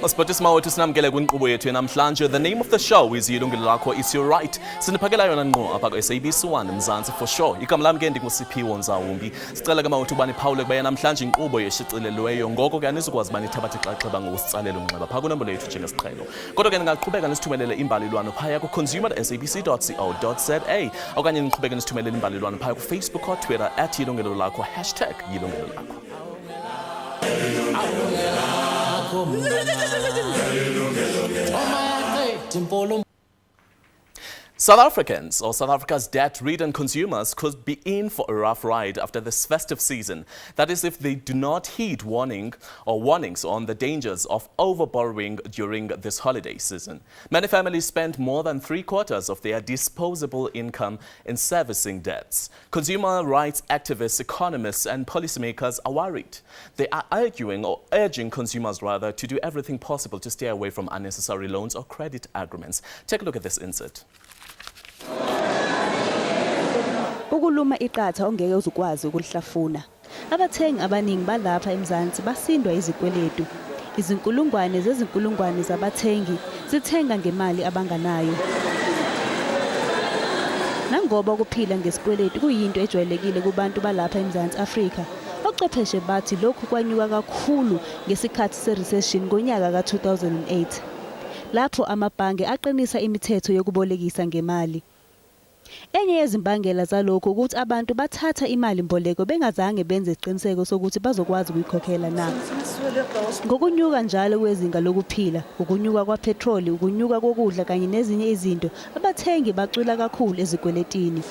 Masiphathisi mawethu sinamkele kwinkqubo yethu namhlanje. The name of the show is Yilungelo Lakho, It's Your Right. Siniphakela yona ngqo apha SABC 1 Mzansi for sure. Igama lami ke ndingusiphiwo Nzawumbi. Sicela ke mawethu ubani Phawule kuba namhlanje inkqubo yeshicilelweyo ngoko ke anizukwazi ubani ithabatha ixaxheba ngokustsalela umnxeba phaa kunombolo yethu njengesiqhelo. Kodwa ke ningaqhubeka nisithumelele imbalelwano phaya ku-consumer@sabc.co.za okanye niqhubeke nisithumelele imbalelwano phaya ku-Facebook or Twitter @Yilungelo Lakho #Yilungelo Lakho. South Africans or South Africa's debt-ridden consumers could be in for a rough ride after this festive season. That is if they do not heed warnings on the dangers of overborrowing during this holiday season. Many families spend more than 3/4 of their disposable income in servicing debts. Consumer rights activists, economists and policymakers are worried. They are urging consumers rather to do everything possible to stay away from unnecessary loans or credit agreements. Take a look at this insert. Ukuluma iqatha ongeke uzukwazi ukuhlafuna. Abathengi abaningi balapha eMzansi basindwa izikweletu. Izinkulungwane zezinkulungwane zabathengi zithenga ngemali abanganayo. Nangoba ukuphila ngesikweletu kuyinto ejwayelekile kubantu balapha eMzansi Afrika. Ochwepheshe bathi lokhu kwanyuka kakhulu ngesikhathi se-recession ngonyaka ka-2008. Lapho amabhange aqinisa imithetho yokubolekisa ngemali. Enye yezimbangela zalokho ukuthi abantu bathatha imali mboleko bengazange benze isiqiniseko sokuthi bazokwazi ukuyikhokhela na. Ngokunyuka njalo kwezinga lokuphila, ukunyuka kwapetroli, ukunyuka kokudla kanye nezinye izinto, abathengi bacwila kakhulu ezikweletini.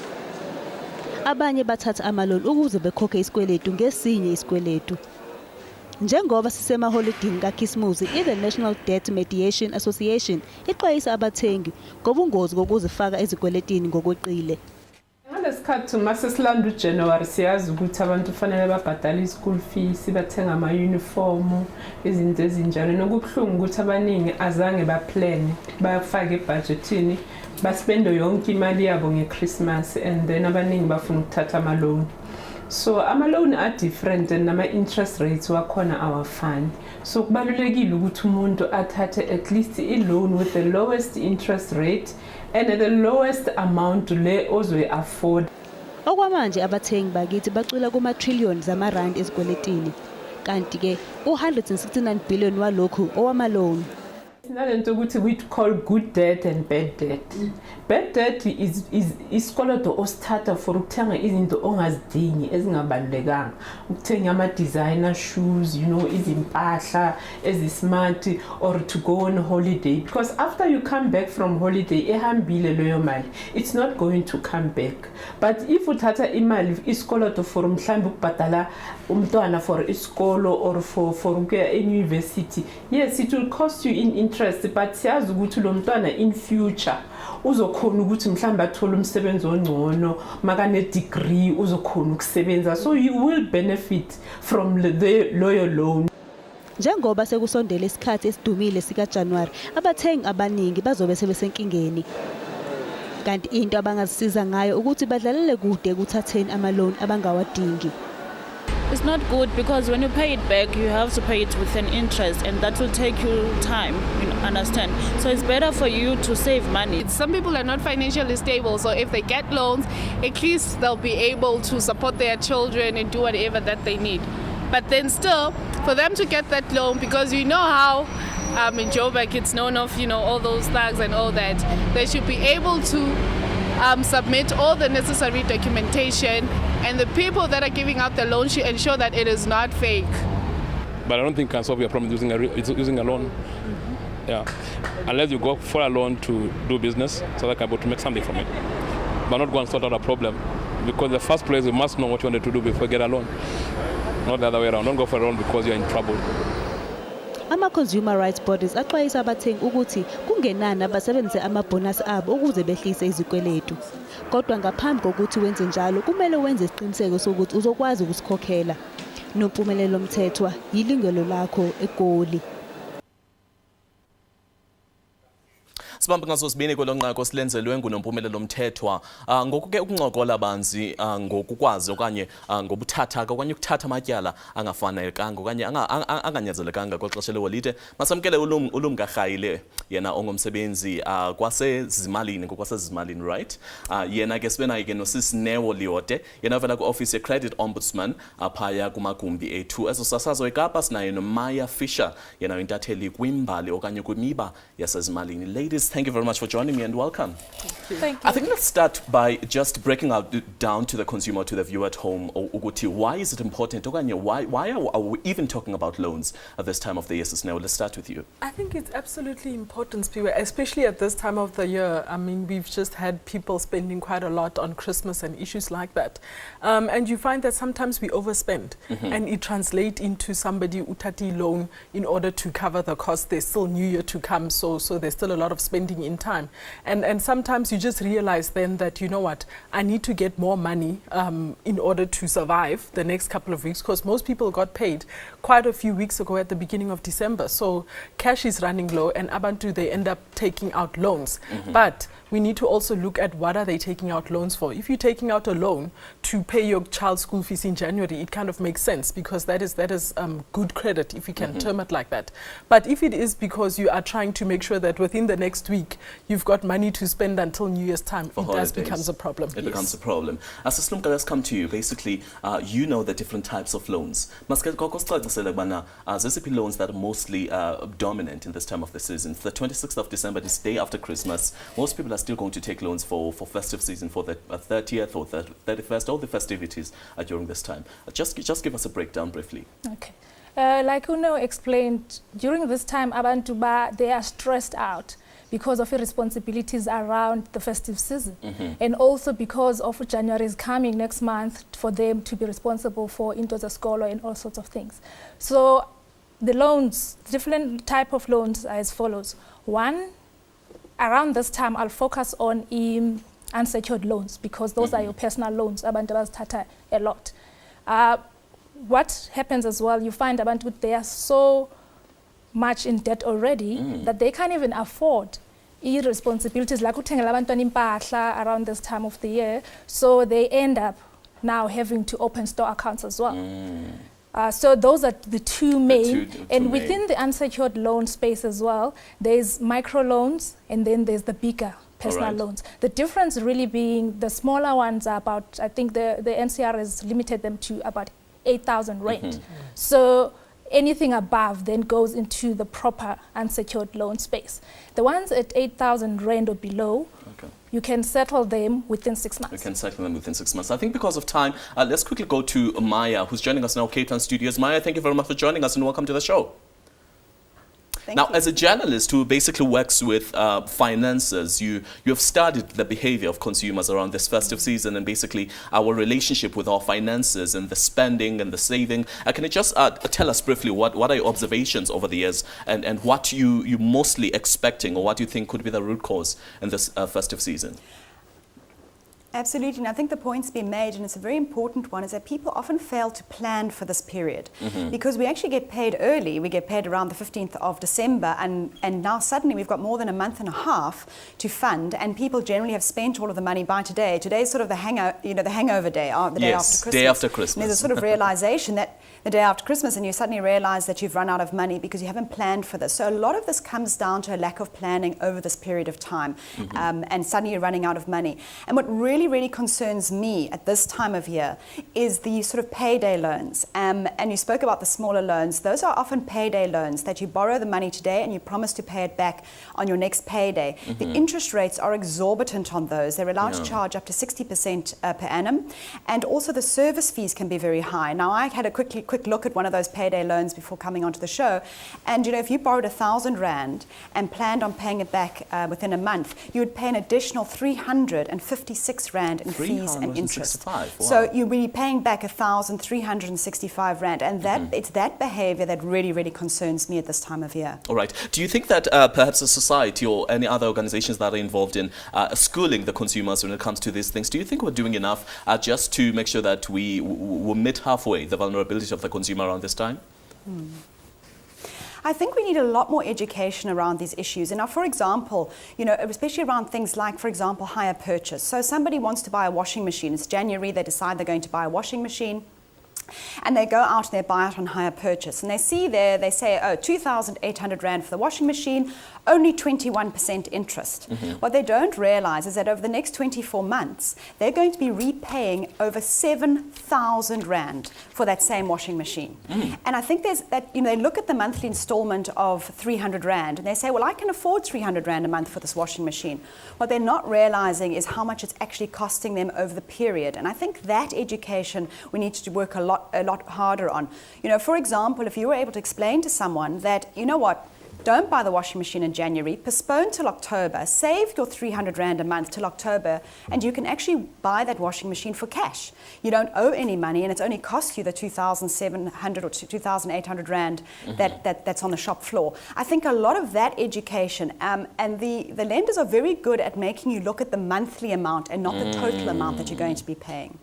Abanye bathatha amaloni ukuze bekhokhe isikweletu ngesinye isikweletu. Njengoba sisemaholidini kaKhisimusi, the National Debt Mediation Association ixwayisa abathengi ngobungozi kokuzifaka ezikweletini ngokweqile. Ngaleskhathi masesilandla uJanuary siyazi ukuthi abantu kufanele babhadale ischool fees, bathenga ama uniform, izinto ezinjalo. Nokubuhlungu ukuthi abaningi azange baplan, bafake ebudgetini, baspende yonke imali yabo ngeChristmas and then abaningi bafuna ukuthatha ama loan. So ama-loan are different and nama-interest rates wakhona awafani. So kubalulekile ukuthi umuntu athathe at least i-loan with the lowest interest rate and the lowest amount le ozoyi-afford. Okwamanje abathengi bakithi bacwila kuma-trillion zamarandi ezikweletini. Kanti-ke u-169 billion walokhu owama-loan. Sinalento ukuthi we call good debt and bad debt. Bad debt is isikoloto osithatha for ukuthenga izinto ongazidingi ezingabalulekanga. Ukuthenga ama-designer shoes, izimpahla ezi-smart or to go on holiday. Because after you come back from holiday, ehambile leyo mali, it's not going to come back. But if uthatha imali isikoloto for mhlambe ukubhadala umntwana for isikolo or for ukuya e-university, yes, it will cost you in interest, but siyazi ukuthi lo mntwana in future uzokhona ukuthi mhlawumbe athole umsebenzi ongcono, makane degree uzokhona ukusebenza, so you will benefit from the loyal loan. Njengoba sekusondela isikhathi esidumile sika January, abathengi abaningi bazobe sebesenkingeni. Kanti into abangazisiza ngayo ukuthi badlalele kude ukuthatheni ama-loan abangawadingi. It's not good because when you pay it back, you have to pay it with an interest, and that will take you time, understand? So it's better for you to save money. Some people are not financially stable, so if they get loans, at least they'll be able to support their children and do whatever that they need. But then still, for them to get that loan, because you know how in Joburg it's known of, all those thugs and all that, they should be able to submit all the necessary documentation, and the people that are giving out the loan should ensure that it is not fake. But I don't think can solve your problem using a loan. Yeah, unless you go for a loan to do business, so that you're able to make something from it. But not go and sort out a problem, because in the first place you must know what you want to do before you get a loan. Not the other way around. Don't go for a loan because you're in trouble. ama-consumer rights bodies axwayisa abathengi ukuthi kungenani abasebenzise amabhonasi abo ukuze behlise izikweletu. Kodwa ngaphambi kokuthi wenze njalo kumele wenze isiqiniseko sokuthi uzokwazi ukusikhokhela. Nompumelelo Mthethwa, Yilungelo Lakho, eGoli. Sibambe ngaso sibini kolonqako silenzelwe nguNompumelelo Mthethwa. Ngoku ke ukuncokola banzi ngokukwazi okanye ngobuthathaka okanye ukuthatha amatyala angafanelekanga okanye anganyanzelekanga kwexesha leholide. Masamkele ulumka Rhayile yena ongumsebenzi kwasezimalini ngokwasezimalini, right? Yena ke sibe naye ke noSisinewo Liote yena uvela ku-office ye-Credit Ombudsman phaya kumagumbi ethu. Ezosasazo eKapa sinaye noMaya Fisher yena uyintatheli kwimbali okanye kwimiba yasezimalini. Ladies, thank you very much for joining me and welcome. Thank you. I think let's start by just breaking out down to the consumer, to the viewer at home. Uguti, why is it important? Why are we even talking about loans at this time of the year? Now, let's start with you. I think it's absolutely important, especially at this time of the year. I mean, we've just had people spending quite a lot on Christmas and issues like that. And you find that sometimes we overspend and it translates into somebody utati loan in order to cover the cost. There's still New Year to come, so there's still a lot of spending in time. And sometimes you just realize then that, you know what, I need to get more money in order to survive the next couple of weeks, because most people got paid quite a few weeks ago at the beginning of December. So cash is running low and Abantu, they end up taking out loans. But we need to also look at what are they taking out loans for. If you're taking out a loan to pay your child's school fees in January, it kind of makes sense because that is good credit, if you can term it like that. But if it is because you are trying to make sure that within the next week you've got money to spend until New Year's time, For it holidays. does becomes a problem. It becomes a problem. As a Slumka, let's come to you. Basically, you know the different types of loans. Zesiphi loans that are mostly dominant in this time of the season. The 26th of December, this day after Christmas, most people are still going to take loans for festive season, for the 30th or the 31st, all the festivities during this time. Just give us a breakdown briefly. Okay. Like Uno explained, during this time, Abantuba, they are stressed out because of the responsibilities around the festive season. And also because of January is coming next month for them to be responsible for Intoza Scholar and all sorts of things. So the loans, different type of loans are as follows. One, around this time, I'll focus on unsecured loans because those are your personal loans. Abantu bazithatha a lot. What happens as well, you find Abantu, they are so much in debt already that they can't even afford responsibilities like uthengela abantwana impahla around this time of the year. So they end up now having to open store accounts as well. So those are the two main. And within the unsecured loan space as well, there's micro loans and then there's the bigger personal loans. The difference really being the smaller ones are about, I think the NCR has limited them to about 8,000 rand. So anything above then goes into the proper unsecured loan space. The ones at 8,000 rand or below, you can settle them within 6 months. You can settle them within 6 months. I think because of time, let's quickly go to Maya, who's joining us now, Cape Town Studios. Maya, thank you very much for joining us and welcome to the show. Now, as a journalist who basically works with finances, you have studied the behavior of consumers around this festive season and basically our relationship with our finances and the spending and the saving. Can you just tell us briefly what are your observations over the years and what you mostly expecting or what you think could be the root cause in this festive season? Absolutely, and I think the point's been made, and it's a very important one, is that people often fail to plan for this period because we actually get paid early. We get paid around the 15th of December, and now suddenly we've got more than a month and a half to fund, and people generally have spent all of the money by today. Today's sort of the hangover day, the day after Christmas. Day after Christmas. And there's a sort of realization that the day after Christmas, and you suddenly realize that you've run out of money because you haven't planned for this. So a lot of this comes down to a lack of planning over this period of time, and suddenly you're running out of money. And what really concerns me at this time of year is the sort of payday loans. And you spoke about the smaller loans. Those are often payday loans that you borrow the money today and you promise to pay it back on your next payday. The interest rates are exorbitant on those. They're allowed to charge up to 60% per annum. And also the service fees can be very high. Now, I had a quick look at one of those payday loans before coming onto the show. And, you know, if you borrowed 1,000 Rand and planned on paying it back within a month, you would pay an additional 356 Rand in fees and interest. 365, wow. So you'll be paying back 1,365 Rand, and it's that behaviour that really, really concerns me at this time of year. All right. Do you think that perhaps a society or any other organizations that are involved in schooling the consumers when it comes to these things, do you think we're doing enough just to make sure that we meet halfway the vulnerability of the consumer around this time? I think we need a lot more education around these issues. And now, for example, especially around things like, for example, hire purchase. So somebody wants to buy a washing machine. It's January, they decide they're going to buy a washing machine. And they go out and they buy it on hire purchase. And they see there, they say, oh, 2,800 Rand for the washing machine, only 21% interest. What they don't realize is that over the next 24 months, they're going to be repaying over 7,000 Rand for that same washing machine. And I think there's that, they look at the monthly installment of 300 Rand and they say, well, I can afford 300 Rand a month for this washing machine. What they're not realizing is how much it's actually costing them over the period. And I think that education we need to work a lot harder on. For example, if you were able to explain to someone that, you know what, don't buy the washing machine in January, postpone till October, save your 300 Rand a month till October, and you can actually buy that washing machine for cash. You don't owe any money, and it's only cost you the 2,700 or 2,800 Rand that's on the shop floor. I think a lot of that education, and the lenders are very good at making you look at the monthly amount and not the total amount that you're going to be paying.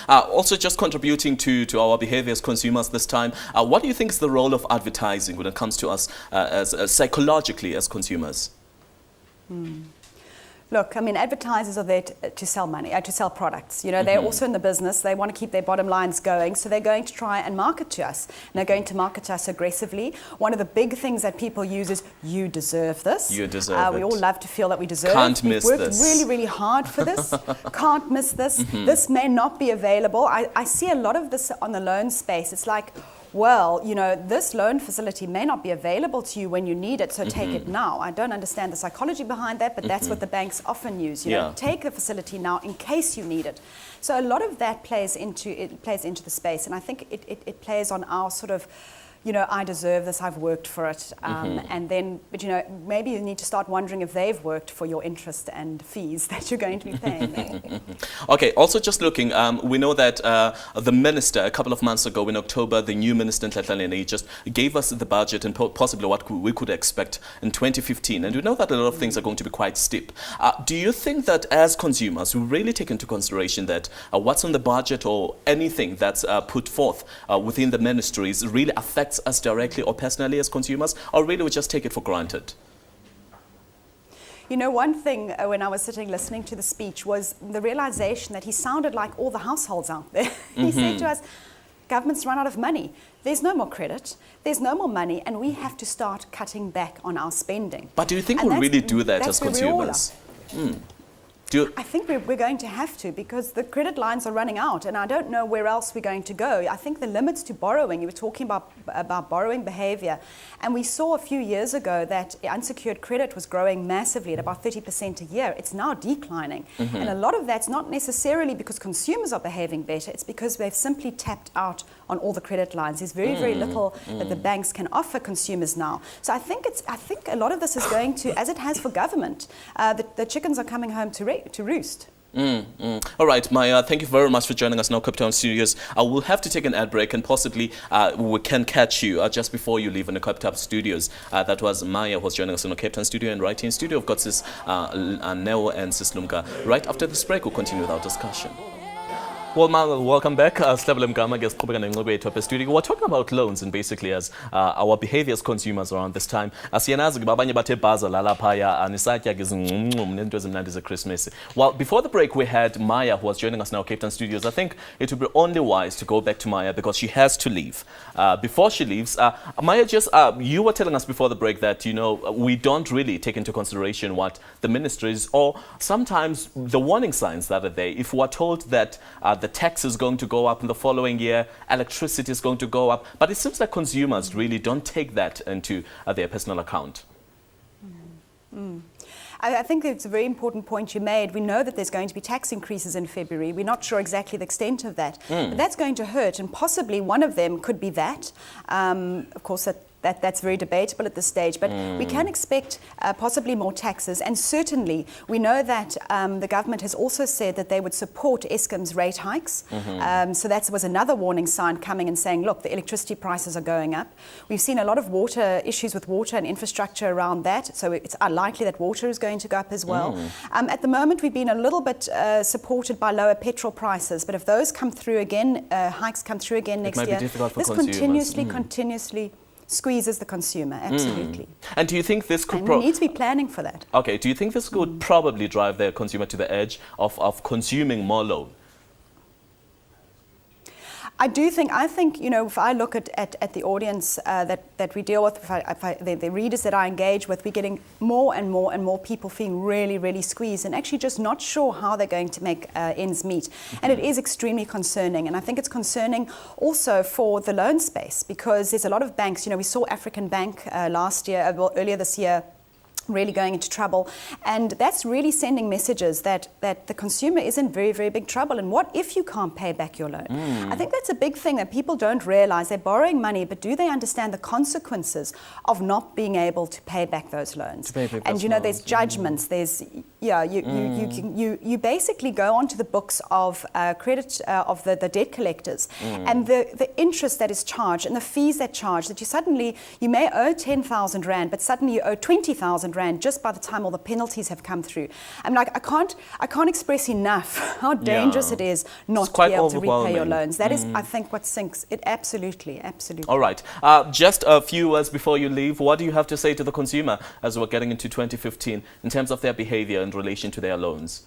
Also, just contributing to our behavior as consumers this time, what do you think is the role of advertising when it comes to us as psychologically as consumers? Look, I mean, advertisers are there to sell money, to sell products. They're also in the business. They want to keep their bottom lines going, so they're going to try and market to us. And they're going to market to us aggressively. One of the big things that people use is, you deserve this. You deserve it. We all love to feel that we deserve Can't it. miss We've worked this. really, really hard for this. Can't miss this. This may not be available. I see a lot of this on the loan space. It's like, well, this loan facility may not be available to you when you need it, so take it now. I don't understand the psychology behind that, but that's what the banks often use. Take the facility now in case you need it. So a lot of that plays into the space, and I think it plays on our sort of, I deserve this, I've worked for it. And then, but maybe you need to start wondering if they've worked for your interest and fees that you're going to be paying. Okay, also just looking, we know that the minister, a couple of months ago in October, the new minister, he just gave us the budget and possibly what we could expect in 2015. And we know that a lot of things are going to be quite steep. Do you think that as consumers, we really take into consideration that what's on the budget or anything that's put forth within the ministries really affects us directly or personally as consumers, or really we just take it for granted? One thing when I was sitting listening to the speech was the realization that he sounded like all the households out there. He said to us, government's run out of money. There's no more credit, there's no more money, and we have to start cutting back on our spending. But do you think we'll really do that as consumers? I think we're going to have to, because the credit lines are running out, and I don't know where else we're going to go. I think the limits to borrowing, you were talking about borrowing behavior, and we saw a few years ago that unsecured credit was growing massively at about 30% a year. It's now declining. And a lot of that's not necessarily because consumers are behaving better, it's because they've simply tapped out on all the credit lines. There's very, very little that the banks can offer consumers now. So I think a lot of this is going to, as it has for government, the chickens are coming home to roost. All right, Maya, thank you very much for joining us now, Cape Town Studios. We'll have to take an ad break, and possibly we can catch you just before you leave in the Cape Town Studios. That was Maya who was joining us in the Cape Town Studio, and right here in studio we've got Sis Neo and Sis Lumka. Right after this break, we'll continue with our discussion. Well, welcome back. We're talking about loans, and basically as our behavior as consumers around this time. Well, before the break, we had Maya, who was joining us now, Cape Town Studios. I think it would be only wise to go back to Maya because she has to leave. Before she leaves, Maya, you were telling us before the break that, we don't really take into consideration what the ministries or sometimes the warning signs that are there. If we are told that the tax is going to go up in the following year, electricity is going to go up, but it seems like consumers really don't take that into their personal account. I think it's a very important point you made. We know that there's going to be tax increases in February. We're not sure exactly the extent of that. But that's going to hurt, and possibly one of them could be that. Of course, that That's very debatable at this stage, but we can expect possibly more taxes, and certainly we know that the government has also said that they would support Eskom's rate hikes. So that was another warning sign coming and saying, look, the electricity prices are going up. We've seen a lot of water issues with water and infrastructure around that, so it's unlikely that water is going to go up as well. At the moment, we've been a little bit supported by lower petrol prices, but if those come through again, hikes come through again next year, this continuously squeezes the consumer, absolutely. And do you think this could... we need to be planning for that. Okay, do you think this could probably drive the consumer to the edge of consuming more loan? I think, you know, if I look at the audience that we deal with, the readers that I engage with, we're getting more and more people feeling really, really squeezed and actually just not sure how they're going to make ends meet. And it is extremely concerning. And I think it's concerning also for the loan space, because there's a lot of banks, you know, we saw African Bank earlier this year, really going into trouble, and that's really sending messages that the consumer is in very, very big trouble. And what if you can't pay back your loan? I think that's a big thing that people don't realize. They're borrowing money, but do they understand the consequences of not being able to pay back those loans? And you know, there's judgments. There's you basically go onto the books of credit of the debt collectors, and the interest that is charged and the fees that charge, that you may owe 10,000 rand, but suddenly you owe 20,000 rand just by the time all the penalties have come through. I'm like, I can't express enough how dangerous it is not to be able to repay your loans. That is, I think, what sinks it. Absolutely. All right. Just a few words before you leave. What do you have to say to the consumer as we're getting into 2015 in terms of their behavior in relation to their loans?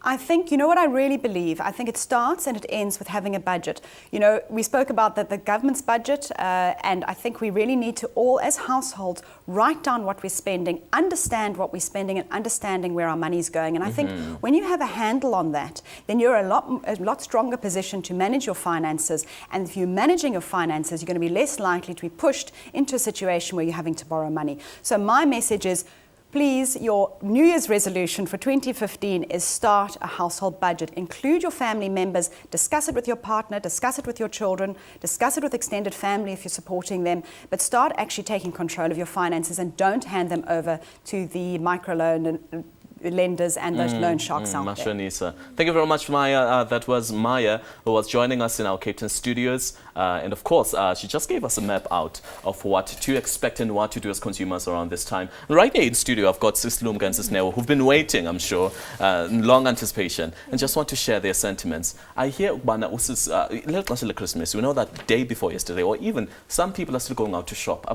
I think, you know what I really believe? I think it starts and it ends with having a budget. You know, we spoke about the government's budget, and I think we really need to all, as households, write down what we're spending, understand what we're spending, and understanding where our money's going. And I think when you have a handle on that, then you're a lot stronger position to manage your finances. And if you're managing your finances, you're going to be less likely to be pushed into a situation where you're having to borrow money. So my message is, please, your New Year's resolution for 2015 is start a household budget. Include your family members, discuss it with your partner, discuss it with your children, discuss it with extended family if you're supporting them, but start actually taking control of your finances and don't hand them over to the microloan lenders and those loan sharks out there. Thank you very much, Maya. That was Maya, who was joining us in our Cape Town studios. And of course, she just gave us a map out of what to expect and what to do as consumers around this time. And right here in studio, I've got Sis Yilungelo and Sis Neo, who've been waiting, I'm sure, in long anticipation, and just want to share their sentiments. I hear Christmas. We know that day before yesterday, or even some people are still going out to shop.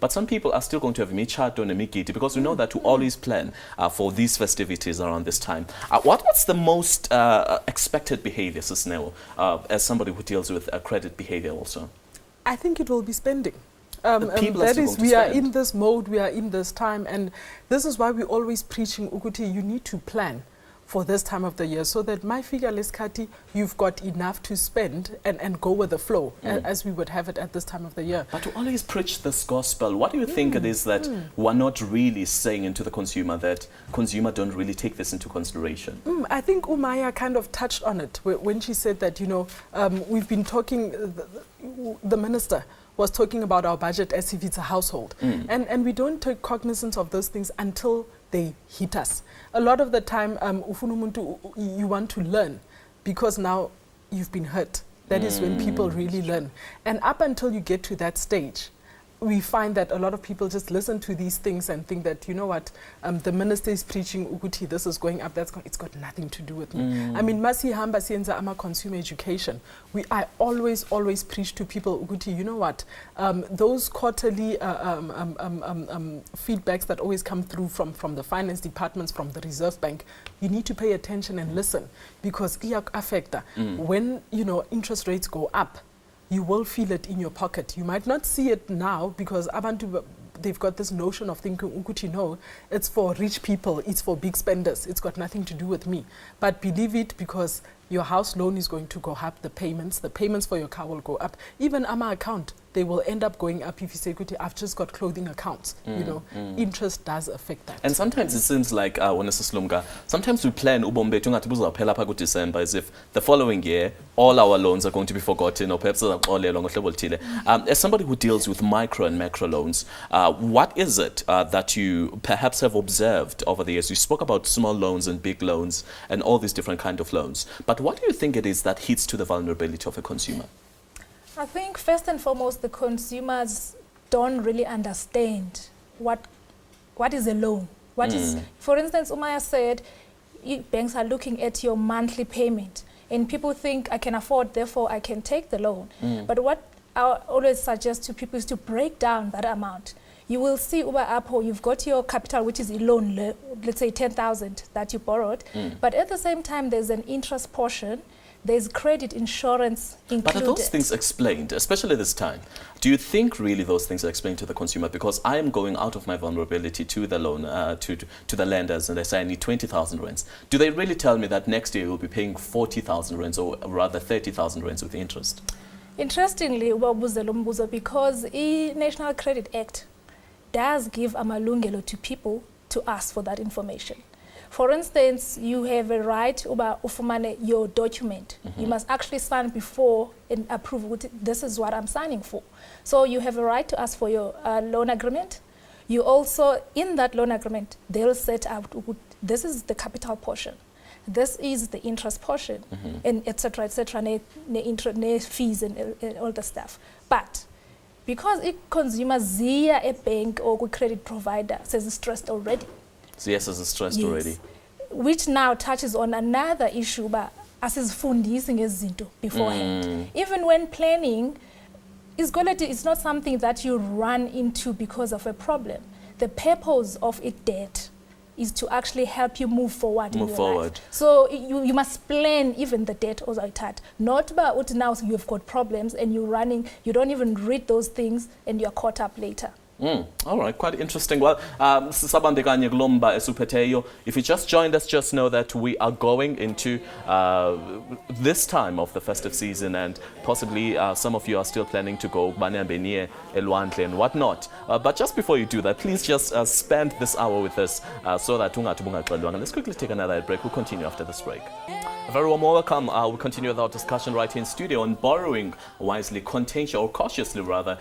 But some people are still going to have because we know that to always plan for these festivities around this time. What's the most expected behavior, Sis Neo, as somebody who deals with credit behavior also? I think it will be spending. We are in this mode, we are in this time, and this is why we're always preaching, Uguti, you need to plan for this time of the year, so that my figure leskati, you've got enough to spend and go with the flow as we would have it at this time of the year. But to always preach this gospel, what do you think it is that we're not really saying into the consumer, that consumer don't really take this into consideration? I think Umaya kind of touched on it when she said that, you know, we've been talking, the minister was talking about our budget as if it's a household. And we don't take cognizance of those things until they hit us. A lot of the time, you want to learn because now you've been hurt. That is when people really learn. And up until you get to that stage, we find that a lot of people just listen to these things and think that, you know what, the minister is preaching, Uguti, this is going up, it's got nothing to do with me. I mean, Masi Hamba Sienza Ama consumer education. I always preach to people, Uguti, you know what, those quarterly feedbacks that always come through from the finance departments, from the Reserve Bank, you need to pay attention and listen, because when, you know, interest rates go up, you will feel it in your pocket. You might not see it now because abantu, they've got this notion of thinking, Uguti, no, it's for rich people, it's for big spenders, it's got nothing to do with me. But believe it, because your house loan is going to go up, the payments for your car will go up. Even AMA account, they will end up going up if you say, I've just got clothing accounts. You know, interest does affect that. And sometimes it seems like, sometimes we plan December as if the following year, all our loans are going to be forgotten, or perhaps as somebody who deals with micro and macro loans, what is it that you perhaps have observed over the years? You spoke about small loans and big loans and all these different kind of loans. But what do you think it is that hits to the vulnerability of a consumer? I think first and foremost, the consumers don't really understand what is a loan. What is, for instance, Umaya said, banks are looking at your monthly payment, and people think I can afford, therefore I can take the loan. But what I always suggest to people is to break down that amount. You will see Uber Apple, you've got your capital, which is a loan, let's say 10,000 that you borrowed, but at the same time there's an interest portion. There's credit insurance included. But are those things explained, especially this time? Do you think really those things are explained to the consumer? Because I am going out of my vulnerability to the loan, to the lenders, and they say I need 20,000 rands. Do they really tell me that next year you'll be paying 40,000 rands, or rather 30,000 rands with interest? Interestingly, because the National Credit Act does give amalungelo to people to ask for that information. For instance, you have a right to ufumane your document. You must actually sign before and approve. This is what I'm signing for. So you have a right to ask for your loan agreement. You also, in that loan agreement, they'll set out, this is the capital portion. This is the interest portion, and et cetera, fees and all the stuff. But because consumers via a bank or credit provider says it's stressed already, Yes, as stressed already. Which now touches on another issue, but as is funding izinto beforehand. Even when planning, it's not something that you run into because of a problem. The purpose of a debt is to actually help you move forward in your life. So you must plan even the debt also not about now you've got problems and you're running, you don't even read those things and you're caught up later. All right, quite interesting. Well, if you just joined us, just know that we are going into this time of the festive season, and possibly some of you are still planning to go and whatnot. But just before you do that, please just spend this hour with us so that let's quickly take another break. We'll continue after this break. A very warm welcome. We continue with our discussion right here in studio on borrowing wisely, cautiously rather,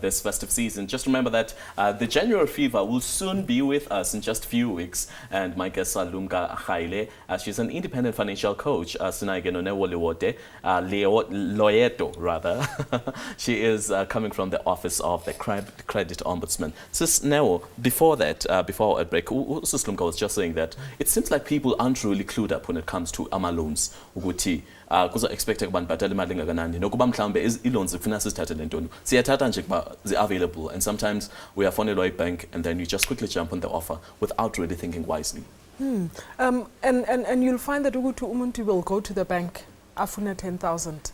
this festive season. Just remember that the January fever will soon be with us in just a few weeks. And my guest, Yilungelo Lakho, she's an independent financial coach. Rather. She is coming from the office of the Credit Ombudsman. Sis Neo, before that, before a break, Sis Lumka was just saying that it seems like people aren't really clued up when it comes to loans. Kuza expected kuba nibhatala imali engakanani nokuba mhlawumbe i-loans zifuna sizithathe lentoni siyathatha nje kuba zi-available, and sometimes we are fonelwa bank and then you just quickly jump on the offer without really thinking wisely. And you'll find that umuntu will go to the bank afuna 10,000.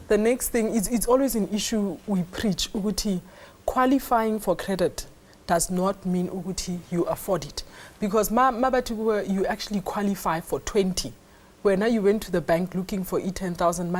The next thing is, it's always an issue we preach, ukuthi qualifying for credit does not mean ukuthi you afford it, because you actually qualify for 20. When you went to the bank looking for 10,000,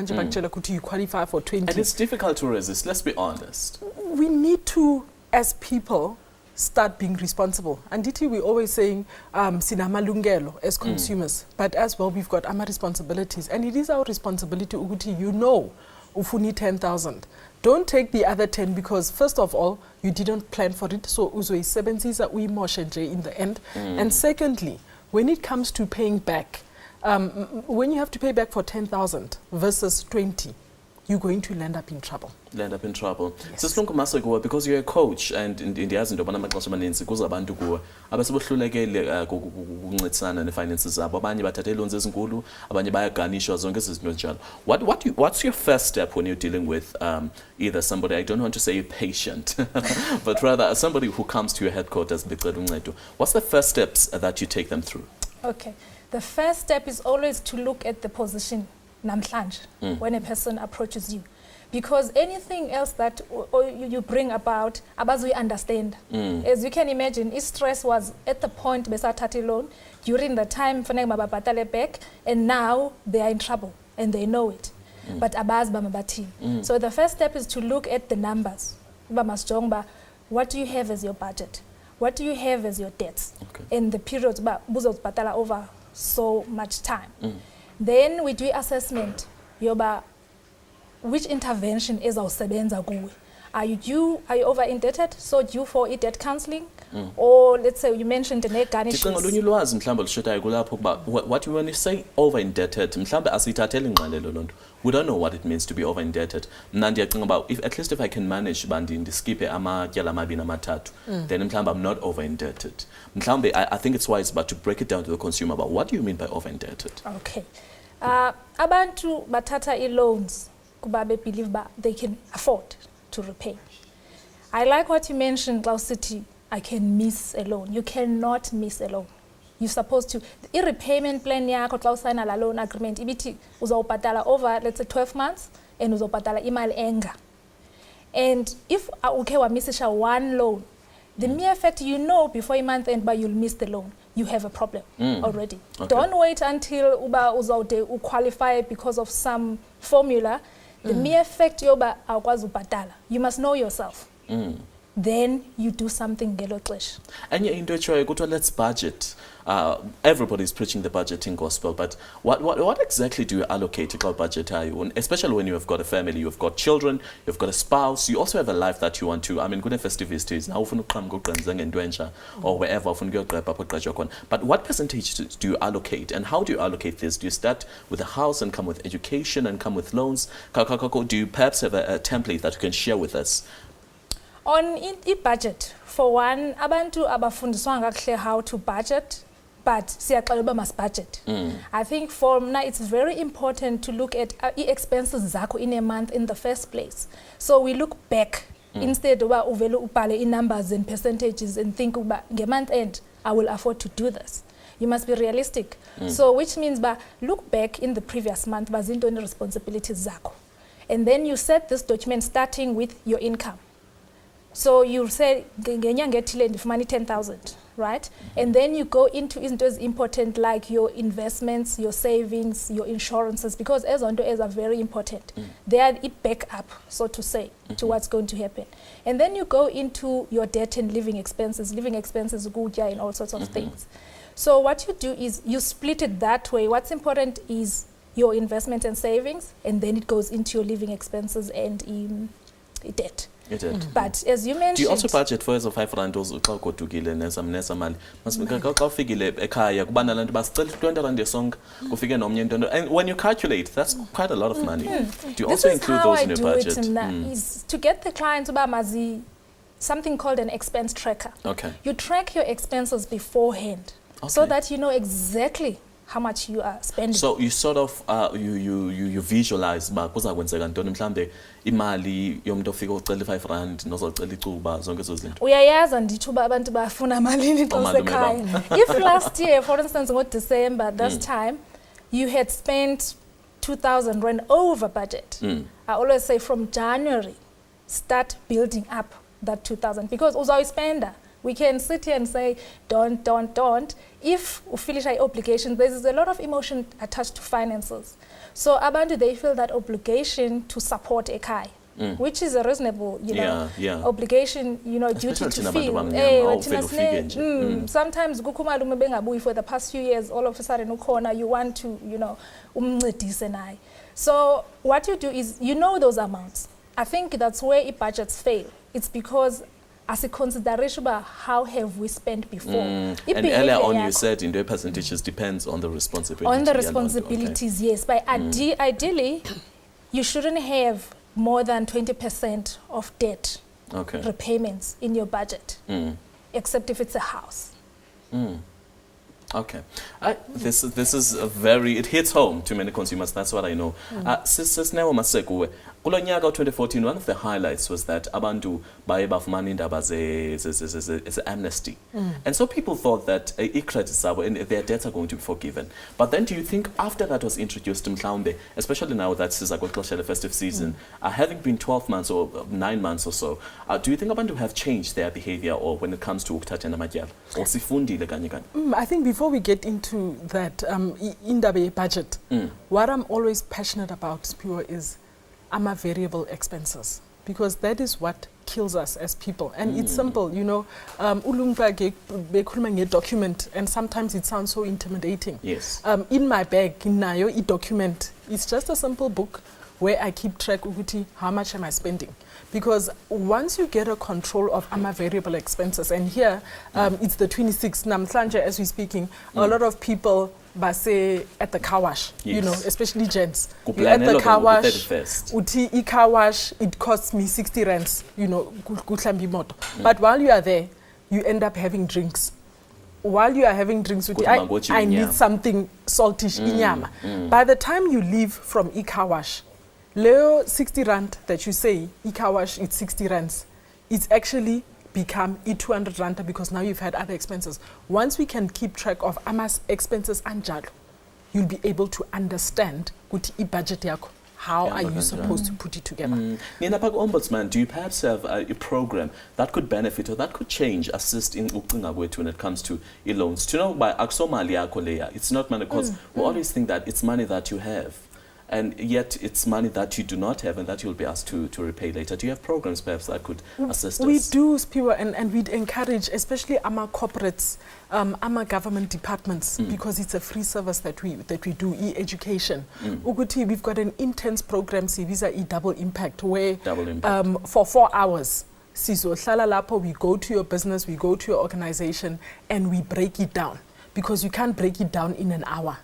you qualify for 20. And it's difficult to resist, let's be honest. We need to, as people, start being responsible. And we're always saying, sinamalungelo as consumers, but as well, we've got our responsibilities. And it is our responsibility, ufuni 10,000. Don't take the other 10 because, first of all, you didn't plan for it. So, uzoyisebenzisa uyimoshe nje in the end. And secondly, when it comes to paying back, when you have to pay back for 10,000 versus 20, you're going to land up in trouble. Land up in trouble. Yes. Because you're a coach, and in the end, what's your first step when you're dealing with either somebody, I don't want to say a patient, but rather somebody who comes to your headquarters? What's the first steps that you take them through? Okay. The first step is always to look at the position when a person approaches you, because anything else that you bring about, we understand. As you can imagine, stress was at the point besatati loan during the time back, and now they are in trouble and they know it. but abazi bama bathini. So the first step is to look at the numbers. Uba masijonge uba, what do you have as your budget? What do you have as your debts? In the periods uba buzozibhatala over so much time. Then we do assessment yoba which intervention ezawusebenza kuwe. Are you over indebted, so due for debt counselling? Or let's say you mentioned the garnishes. Ngolunye ulwazi mhlawumbe lushotayo kulapho kuba when you say over indebted mhlawumbe asithathele ingqalelo lonto. We don't know what it means to be over indebted. Mna ndiyacinga about at least if I can manage bandi ndiskiphe amatyala amabini amathathu, then mhlawumbe I'm not over indebted. Mhlawumbe I think it's wise but to break it down to the consumer about what do you mean by over indebted? Okay. Abantu bathatha loans kuba be believe ba they can afford to repay. I like what you mentioned, Klaus City. I can miss a loan. You cannot miss a loan. You're supposed to. The repayment plan yakho xa usayina la loan agreement ibithi uzawubhatala over, let's say, 12 months and uzawubhatala imali enga. And if uke wamisisha one loan, the mere fact you know before a month end but you'll miss the loan, you have a problem already. Don't wait until uba uzawude qualify because of some formula. The mere fact yoba awukwazi ubhatala, you must know yourself. Then you do something ngelo xesha. Enye into etshoyo kuthiwa let's budget. Everybody's preaching the budgeting gospel, but what exactly do you allocate to budget? Especially when you have got a family, you've got children, you've got a spouse, you also have a life that you want to. I mean, good festivities now or wherever. But what percentage do you allocate, and how do you allocate this? Do you start with a house and come with education and come with loans? Do you perhaps have a template that you can share with us? On budget, for one, abantu abafundiswa kakuhle how to budget, but siyaxela uba must budget. I think for now it's very important to look at expenses zakho in a month in the first place. So we look back instead of uvele ubhale numbers and percentages and think uba nge-month end I will afford to do this. You must be realistic. So which means look back in the previous month bazintoni responsibilities zakho. And then you set this document starting with your income. So you say, ngenyanga ethile ndifumana 10,000, right? And then you go into izinto important like your investments, your savings, your insurances, because ezo nto are very important. They are a backup, so to say, to what's going to happen. And then you go into your debt and living expenses, ukutya and all sorts of things. So what you do is you split it that way. What's important is your investment and savings, and then it goes into your living expenses and debt. But as you mentioned, do you also budget for ezo 5 rand xa ugodukile nesamali xa ufikile ekhaya kubana lantu basicela 20 rand yesonka kufike nomnye into, and when you calculate that's quite a lot of money. Do you also include those in your budget? Is to get the clients something called an expense tracker. You track your expenses beforehand so that you know exactly how much you are spending. So you sort of you visualize kuza kwenzeka ntoni mhlambe imali yomuntu ofika ucela 5 rand nozocela icuba zonke ezo zinto. Uyayaza ndithu abantu bafuna malini xa sekhaya. If last year for instance ngo-December this time you had spent 2,000 rand over budget, I always say from January start building up that 2,000 because uzawuyispenda. We can sit here and say, don't. If we finish our obligation, there is a lot of emotion attached to finances. So abantu, they feel that obligation to support a kai, which is a reasonable, obligation, duty to feel. Sometimes for the past few years, all of a sudden, you want to, So what you do is, you know those amounts. I think that's where budgets fail. It's because as a consideration about how have we spent before. And earlier on you said in the percentages depends on the responsibility. On the responsibilities, yes. But ideally, you shouldn't have more than 20% of debt repayments in your budget, except if it's a house. Okay, this is a very, it hits home to many consumers. That's what I know. Sis Neo Masekuwe, Kulo nyaka 2014, one of the highlights was that abantu baye bafumana indaba ze amnesty. And so people thought that i-credit zabo and their debts are going to be forgiven. But then do you think after that was introduced mhlawumbe, especially now that siza kwexesha le festive season, having been 12 months or 9 months or so, do you think abantu have changed their behavior or when it comes to ukuthatha amatyala? Or sifundile kanye kanye? I think before we get into that, indaba ye-budget, what I'm always passionate about, Spiwa, is variable expenses, because that is what kills us as people. And it's simple, you know, ulumba document, and sometimes it sounds so intimidating. Yes. In my bag, inayo document. It's just a simple book where I keep track of how much am I spending. Because once you get a control of variable expenses, and here it's the 26th, Namhlanje as we're speaking, a lot of people say at the car wash, you know, especially gents. You're at the car wash, uti car wash, it costs me 60 rands, you know, but while you are there, you end up having drinks. While you are having drinks, I need something saltish inyama. By the time you leave from car wash, Leo 60 rand that you say, car wash, it's 60 rands. It's actually become 200 rand because now you've had other expenses. Once we can keep track of Amas expenses and jalo, you'll be able to understand budget yako. How are you supposed to put it together? Nina Pak Ombudsman, do you perhaps have a program that could benefit or that could change, assist in uqinga kwethu when it comes to loans? To know by aksomali yakho leya, it's not money, because we always think that it's money that you have. And yet it's money that you do not have and that you'll be asked to repay later. Do you have programs perhaps that could assist us? We do, Spiwa, and we'd encourage, especially our corporates, our government departments, because it's a free service that we do, e-education. Uguti, we've got an intense program, Visa double impact, where for 4 hours, we go to your business, we go to your organization, and we break it down. Because you can't break it down in an hour.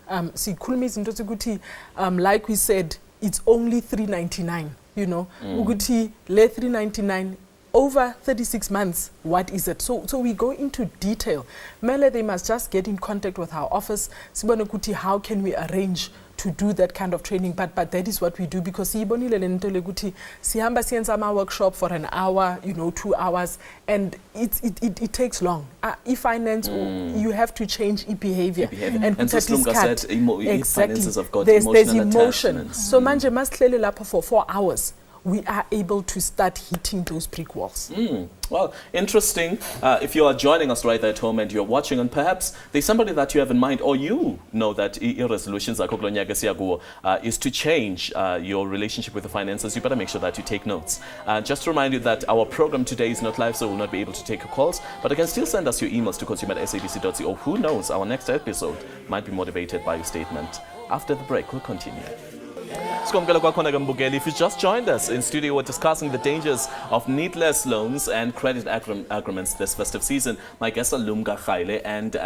Like we said, it's only 399. You know, uguti le 399 over 36 months. What is it? So we go into detail. Mele, they must just get in contact with our office. Sibonokuti, how can we arrange to do that kind of training? But that is what we do, because sihamba siyenza ama workshop for an hour, you know, 2 hours, and it takes long. E-finance, you have to behavior. And put said, exactly. Finances have got there's emotion. So manje mastlele lapho for 4 hours. We are able to start hitting those brick walls. Well, interesting. If you are joining us right there at home and you're watching, and perhaps there's somebody that you have in mind, or you know that your resolutions is to change your relationship with the finances, you better make sure that you take notes. Just to remind you that our program today is not live, so we'll not be able to take your calls, but you can still send us your emails to consumer@sabc.co. Who knows, our next episode might be motivated by your statement. After the break, we'll continue. If you just joined us in studio, we're discussing the dangers of needless loans and credit agreements this festive season. My guests are Lumga Khaile and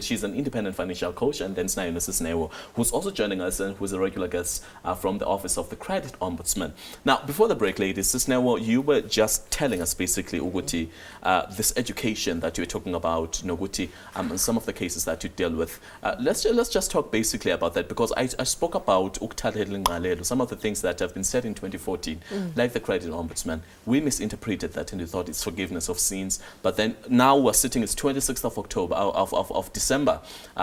she's an independent financial coach, and then Snayo Nesisnewo, who's also joining us and who's a regular guest from the Office of the Credit Ombudsman. Now, before the break, ladies, Nesisnewo, you were just telling us basically, Uguti, this education that you're talking about, Noguti, and some of the cases that you deal with. Let's just talk basically about that, because I spoke about some of the things that have been said in 2014, like the Credit Ombudsman. We misinterpreted that and we thought it's forgiveness of sins. But then now we're sitting, it's 26th of October, of December,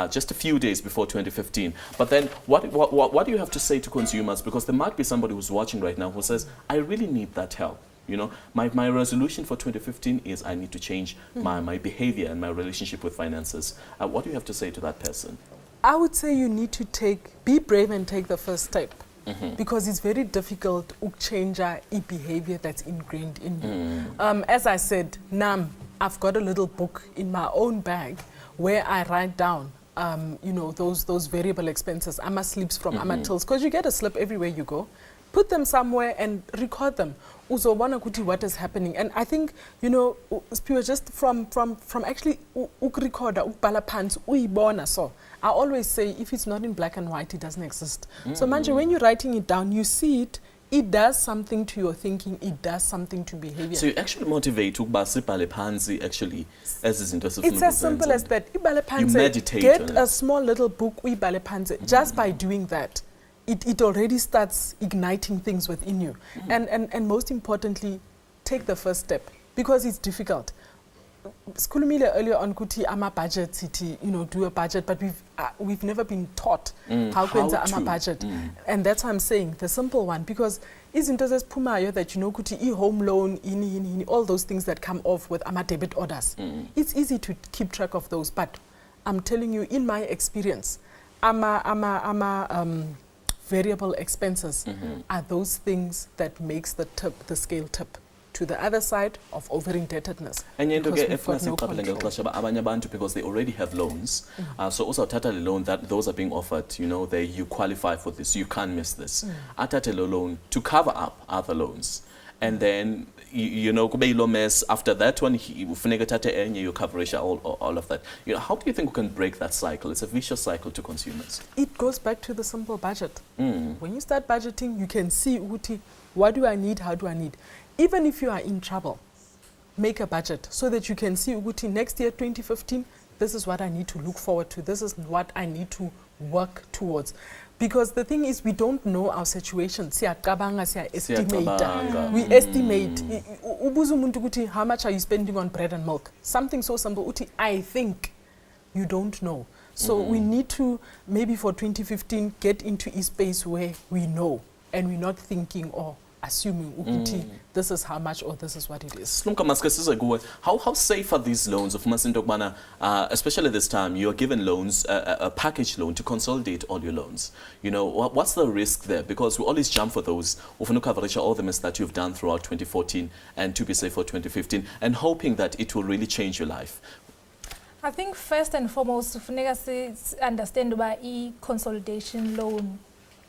just a few days before 2015. But then what do you have to say to consumers? Because there might be somebody who's watching right now who says, I really need that help. You know, my resolution for 2015 is I need to change my behavior and my relationship with finances. What do you have to say to that person? I would say you need to be brave and take the first step. Because it's very difficult to change behavior that's ingrained in you. As I said, I've got a little book in my own bag where I write down, you know, those variable expenses, AMA slips from AMA tills, because you get a slip everywhere you go. Put them somewhere and record them. Also, what is happening, and I think, you know, just from actually record so I always say, if it's not in black and white, it doesn't exist. So manje, when you're writing it down, you see it. It does something to your thinking. It does something to behavior. So you actually motivate actually as it's as simple as that. You meditate. Get a small little book. Just by doing that, it already starts igniting things within you. And most importantly, take the first step, because it's difficult. Skulumile earlier on kuti ama budget city, do a budget, but we've never been taught how to ama budget. And that's why I'm saying the simple one, because izinto zesiphumayo that kuti home loan, all those things that come off with ama debit orders. It's easy to keep track of those, but I'm telling you, in my experience, variable expenses are those things that makes the scale tip to the other side of over-indebtedness. And because we've got no control. Because they already have loans. So also totally loan that those are being offered, you qualify for this, you can't miss this. A totally loan to cover up other loans. And then, after that one, you coverage all of that. How do you think we can break that cycle? It's a vicious cycle to consumers. It goes back to the simple budget. When you start budgeting, you can see, what do I need, how do I need? Even if you are in trouble, make a budget so that you can see, next year, 2015, this is what I need to look forward to. This is what I need to work towards. Because the thing is, we don't know our situation. We estimate. How much are you spending on bread and milk? Something so simple. I think you don't know. So we need to, maybe for 2015, get into a space where we know and we're not thinking, assuming this is how much or this is what it is. How safe are these loans of Masintokbana, especially this time you're given loans, a package loan to consolidate all your loans? What's the risk there? Because we always jump for those coverage all the mess that you've done throughout 2014 and to be safe for 2015 and hoping that it will really change your life. I think first and foremost, understand about consolidation loan.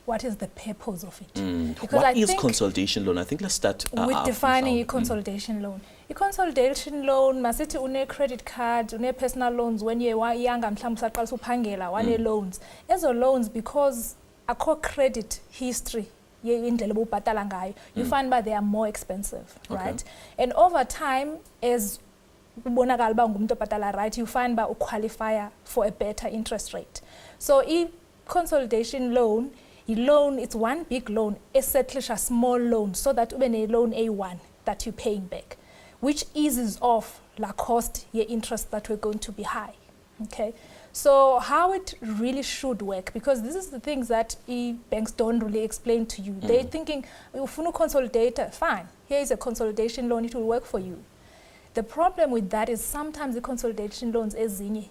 What is the purpose of it? Because what is consolidation loan? I think let's start with defining a consolidation loan. A consolidation loan, masithi une credit card, une personal loans when you are young and one loans. Ezo loans, because akho credit history, you find that they are more expensive, right? And over time, as you find that you qualify for a better interest rate. So a consolidation loan, it's one big loan, a small loan, so that when a loan A1 that you're paying back, which eases off the cost, your interest that we're going to be high. Okay, so how it really should work, because this is the things that banks don't really explain to you. They're thinking, if you consolidate, fine, here is a consolidation loan, it will work for you. The problem with that is sometimes the consolidation loans,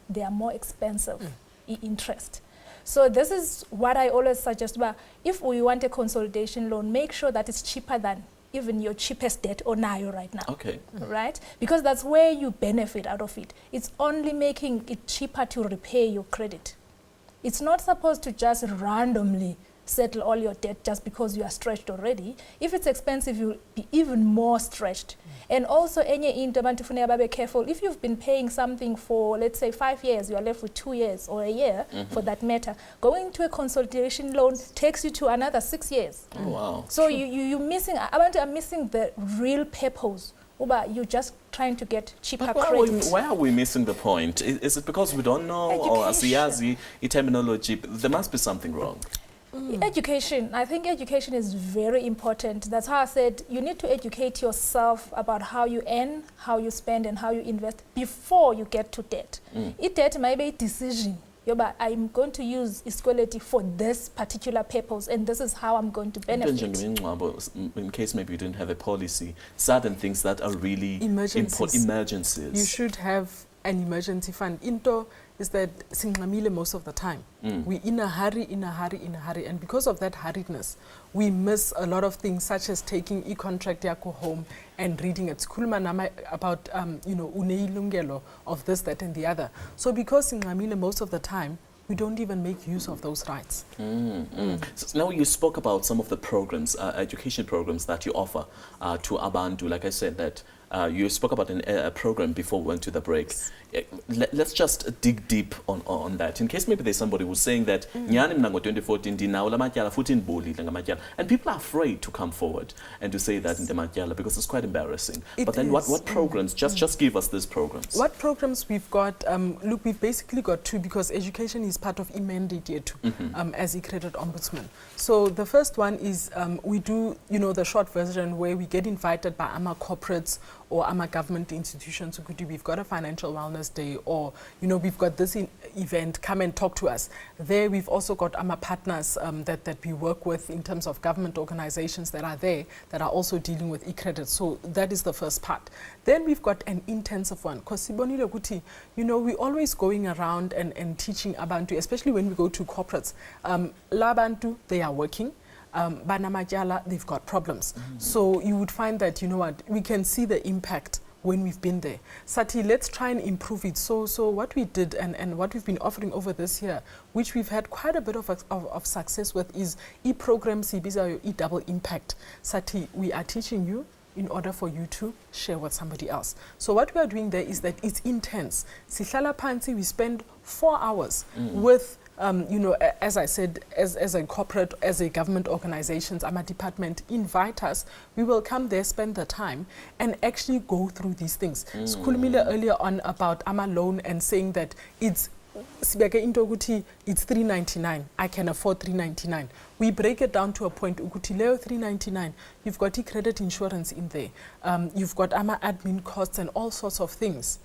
they are more expensive in interest. So this is what I always suggest. But if we want a consolidation loan, make sure that it's cheaper than even your cheapest debt or NIO right now. Okay. Right? Because that's where you benefit out of it. It's only making it cheaper to repay your credit. It's not supposed to just randomly settle all your debt just because you are stretched already. If it's expensive, you'll be even more stretched. And also, be careful. If you've been paying something for, let's say, 5 years, you are left with 2 years or a year, for that matter, going to a consolidation loan takes you to another 6 years. Oh, wow. So you're missing, I'm missing the real purpose. You're just trying to get cheaper credit. Why are we missing the point? Is it because we don't know, or asiyazi terminology? There must be something wrong. Education. I think education is very important. That's how I said you need to educate yourself about how you earn, how you spend, and how you invest before you get to debt. Debt may be a decision. But I'm going to use equality for this particular purpose, and this is how I'm going to benefit. In case maybe you didn't have a policy, certain things that are really important, emergencies. You should have an emergency fund. Into is that singxamile most of the time. We're in a hurry, and because of that hurriedness, we miss a lot of things, such as taking e-contract yako home and reading it. Kulma about Yilungelo of this, that, and the other. So because singxamile most of the time, we don't even make use of those rights. So now you spoke about some of the programs, education programs that you offer to abantu. Like I said, that You spoke about a program before we went to the break. Let's just dig deep on that. In case maybe there's somebody who's saying that nyani mna ngo-2014 and people are afraid to come forward and to say that in the matyala because it's quite embarrassing. But then what programs? Just give us these programs. What programs we've got? Look, we've basically got two because education is part of e-mandate year two as a credit ombudsman. So the first one is we do, the short version where we get invited by AMA corporates or AMA government institutions. We've got a financial wellness day, or we've got this event, come and talk to us. There we've also got AMA partners that we work with in terms of government organizations that are there that are also dealing with e-credit. So that is the first part. Then we've got an intensive one because we're always going around and teaching Abantu, especially when we go to corporates. Labantu, they are working. Banamajala, they've got problems. So you would find that, we can see the impact when we've been there. Sati, let's try and improve it. So what we did and what we've been offering over this year, which we've had quite a bit of success with, is e-program Sibiza e-double impact. Sati, we are teaching you in order for you to share with somebody else. So what we are doing there is that it's intense. Sihlala Pansi, we spend 4 hours with as I said, as a corporate, as a government organizations, AMA department, invite us, we will come there, spend the time, and actually go through these things. Skulumile earlier on about AMA loan and saying that it's $3.99. I can afford $3.99. We break it down to a point. Leo $3.99. You've got credit insurance in there. You've got AMA admin costs and all sorts of things.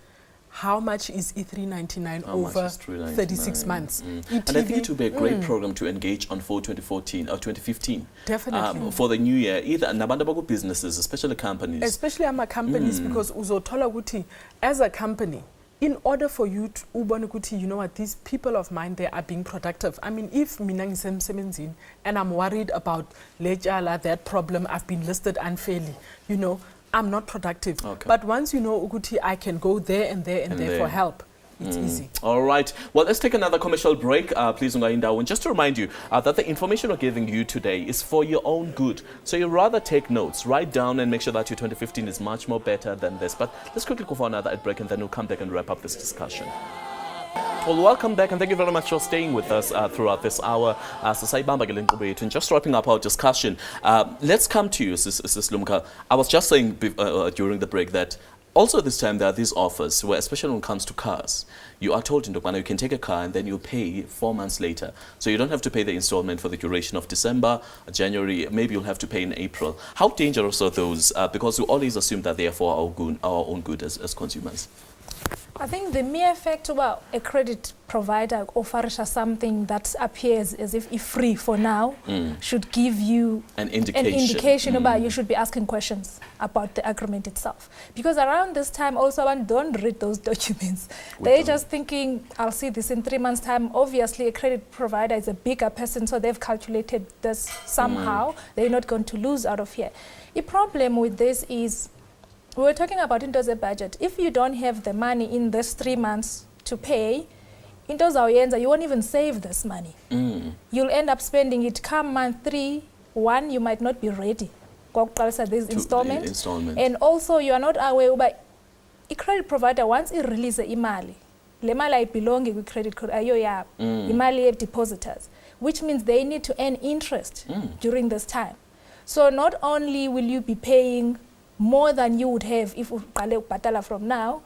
How much is E399 over 36 months? And I think it would be a great program to engage on for 2014 or 2015. Definitely. For the new year, either nabandabago businesses, especially companies. Especially AMA companies, because uzotola guti, as a company, in order for you to ubona these people of mine, they are being productive. I mean, if minang semenzin and I'm worried about lejala, that problem, I've been listed unfairly, I'm not productive. Okay. But once Uguti, I can go there and there and there for help. It's easy. All right. Well, let's take another commercial break, please, Ungainda. And just to remind you that the information we're giving you today is for your own good. So you rather take notes, write down, and make sure that your 2015 is much more better than this. But let's quickly go for another ad break, and then we'll come back and wrap up this discussion. Well, welcome back, and thank you very much for staying with us throughout this hour. And just wrapping up our discussion, let's come to you, Sis Lumka. I was just saying during the break that also this time there are these offers where, especially when it comes to cars, you are told in Ndokwana you can take a car and then you pay 4 months later. So you don't have to pay the installment for the duration of December, January, maybe you'll have to pay in April. How dangerous are those? Because we always assume that they are for our own good as consumers. I think the mere fact about a credit provider offers something that appears as if it's free for now should give you an indication about you should be asking questions about the agreement itself. Because around this time also one don't read those documents. They're just thinking, I'll see this in 3 months' time. Obviously a credit provider is a bigger person, so they've calculated this somehow. They're not going to lose out of here. The problem with this is we were talking about into the budget. If you don't have the money in this 3 months to pay, into you won't even save this money. You'll end up spending it come month 3, 1, you might not be ready. This installment. And also you are not aware, but a credit provider, once it releases the imali, le mali belong with credit imali depositors, which means they need to earn interest during this time. So not only will you be paying more than you would have if you from now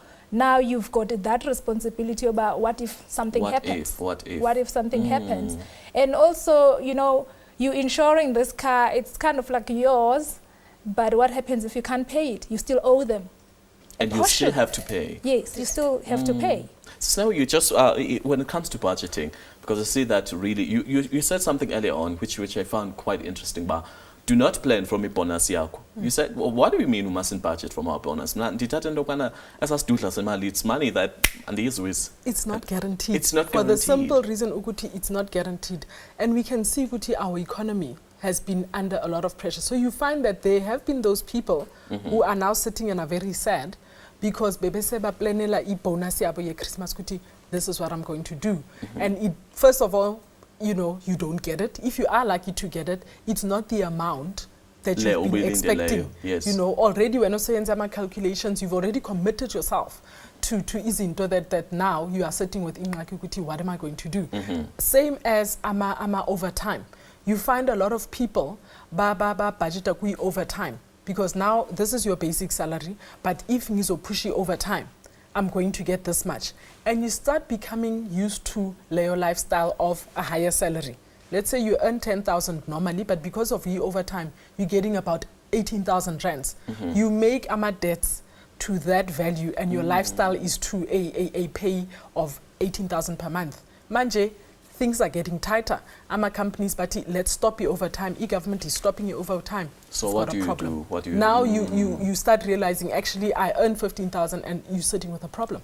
you've got that responsibility about what if something happens. What if something happens? And also, you insuring this car, it's kind of like yours, but what happens if you can't pay it? You still owe them. And you still have to pay. Yes, you still have to pay. So you just, when it comes to budgeting, because I see that really, you said something earlier on, which I found quite interesting, but do not plan from a bonus yako. You said, well, what do we mean we mustn't budget from our bonus? It's money that, and the issue is... It's not guaranteed. It's not guaranteed. For the simple reason, Uguti, it's not guaranteed. And we can see, Uguti, our economy has been under a lot of pressure. So you find that there have been those people who are now sitting and are very sad because bebeseba planela I bonus yabo ye Christmas Kuti, this is what I'm going to do. And it, first of all, you don't get it. If you are lucky to get it, it's not the amount that Leyo, you've been ubelinde expecting. leyo, yes. You know, already when you say my calculations, you've already committed yourself to izinto that now you are sitting with ingxaki, what am I going to do? Same as ama overtime. You find a lot of people budget kui overtime because now this is your basic salary, but if nizo pushy overtime, I'm going to get this much. And you start becoming used to your lifestyle of a higher salary. Let's say you earn 10,000 normally, but because of your overtime, you're getting about 18,000 rands. You make ama debts to that value and your lifestyle is to a pay of 18,000 per month. Manje, things are getting tighter. Ama companies, but let's stop your overtime. E-government is stopping your overtime. So what do you do? What do you now do? You start realizing, actually, I earn 15,000 and you're sitting with a problem.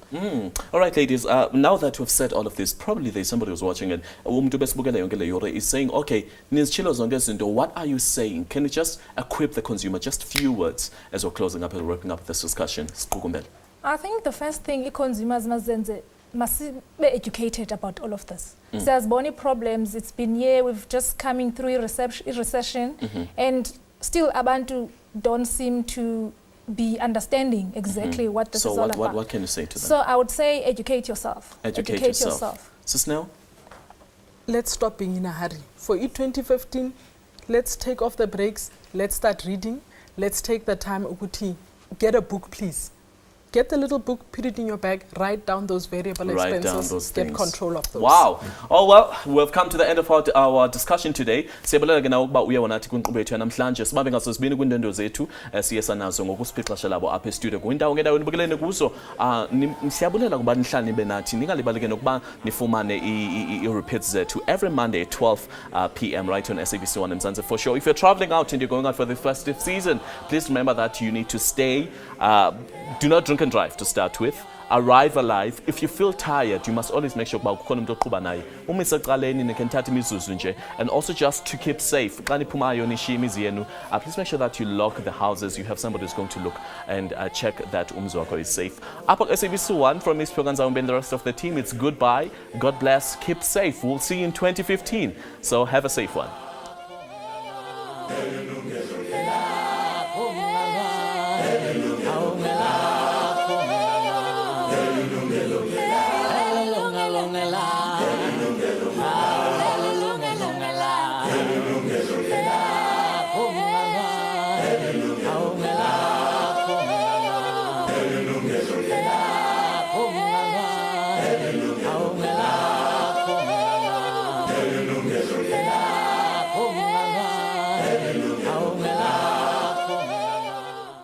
All right, ladies, now that we've said all of this, probably there's somebody who's watching and is saying, okay, what are you saying? Can you just equip the consumer? Just a few words as we're closing up and wrapping up this discussion. I think the first thing consumers must be educated about all of this. There's many problems. It's been year. We've just coming through a recession, and still Abantu don't seem to be understanding exactly what this is all about. So what can you say to them? So I would say educate yourself. Educate yourself. Sis Nell? Let's stop being in a hurry. For 2015, let's take off the brakes. Let's start reading. Let's take the time. Ukuti, get a book, please. Get the little book, put it in your bag, write down those variable expenses, get control of those. Wow. Oh, well, we've come to the end of our discussion today. Siyabulela ke nawe ukuba uye wona kwinkqubo yethu yanamhlanje. Sibabe ngasozibini kwiindendo zethu siye nazo ngokusiphixa labo apha estudio. Kwindawo ngendawo nibukelene kuso. Siyabulela kuba nihlala nibe nathi. Ningalibaleki nokuba nifumane i-repeats zethu every Monday at 12 p.m. right on SABC 1 Mzansi for sure. If you're traveling out and you're going out for the festive season, please remember that you need to stay. Do not drink and drive to start with. Arrive alive. If you feel tired, you must always make sure about and also just to keep safe. Please make sure that you lock the houses. You have somebody who's going to look and check that umzwako is safe. Up at SABC 1 from Ms. Pyoganza and the rest of the team, it's goodbye. God bless. Keep safe. We'll see you in 2015. So have a safe one. Yilungelo Lakho.